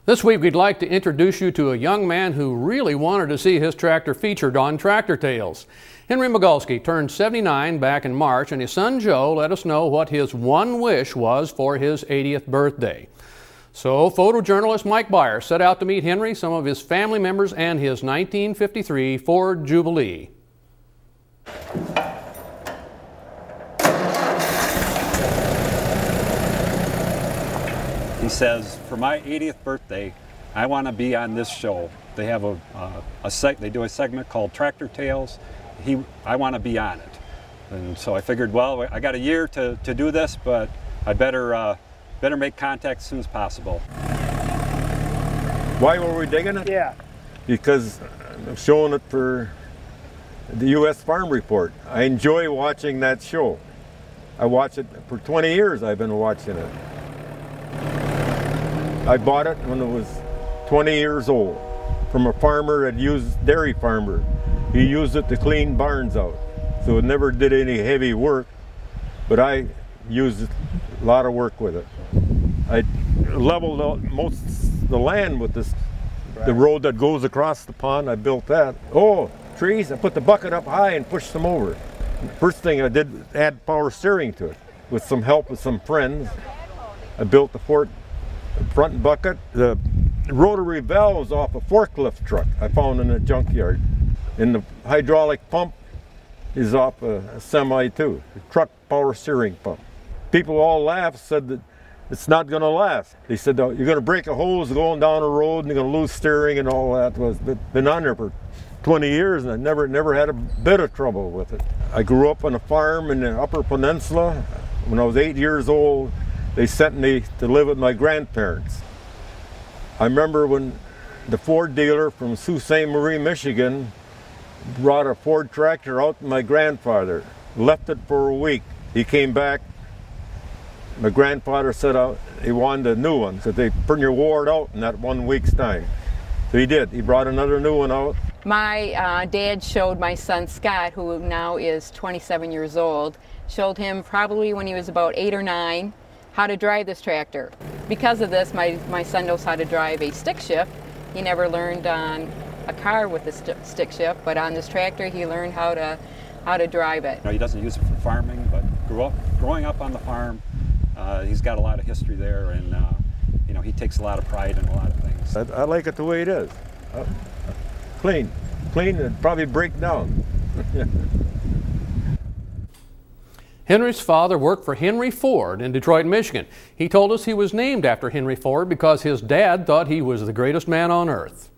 This week we'd like to introduce you to a young man who really wanted to see his tractor featured on Tractor Tales. Henry Magalski turned 79 back in March, and his son Joe let us know what his one wish was for his 80th birthday. So photojournalist Mike Byers set out to meet Henry, some of his family members, and his 1953 Ford Jubilee. He says, for my 80th birthday, I want to be on this show. They have they do a segment called Tractor Tales. I want to be on it. And so I figured, well, I got a year to do this, but I better make contact as soon as possible. Why were we digging it? Yeah. Because I'm showing it for the U.S. Farm Report. I enjoy watching that show. I watch it for 20 years. I've been watching it. I bought it when it was 20 years old from a farmer that used, dairy farmer. He used it to clean barns out. So it never did any heavy work, but I used a lot of work with it. I leveled out most of the land with this, the road that goes across the pond. I built that. Oh, trees, I put the bucket up high and pushed them over. First thing I did was add power steering to it. With some help with some friends, I built the front bucket. The rotary valves off a forklift truck I found in a junkyard. And the hydraulic pump is off a semi too, a truck power steering pump. People all laughed, said that it's not going to last. They said, oh, you're going to break a hose going down a road and you're going to lose steering and all that. Been on there for 20 years and I never had a bit of trouble with it. I grew up on a farm in the Upper Peninsula. When I was 8 years old, they sent me to live with my grandparents. I remember when the Ford dealer from Sault Ste. Marie, Michigan brought a Ford tractor out to my grandfather, left it for a week. He came back. My grandfather said he wanted a new one, so they pretty near wore it out in that 1 week's time. So he did. He brought another new one out. My dad showed my son Scott, who now is 27 years old, showed him probably when he was about 8 or 9, how to drive this tractor. Because of this, my son knows how to drive a stick shift. He never learned on a car with a stick shift, but on this tractor he learned how to drive it. He doesn't use it for farming, but growing up on the farm, he's got a lot of history there, and he takes a lot of pride in a lot of things. I like it the way it is. Clean and probably break down. Henry's father worked for Henry Ford in Detroit, Michigan. He told us he was named after Henry Ford because his dad thought he was the greatest man on earth.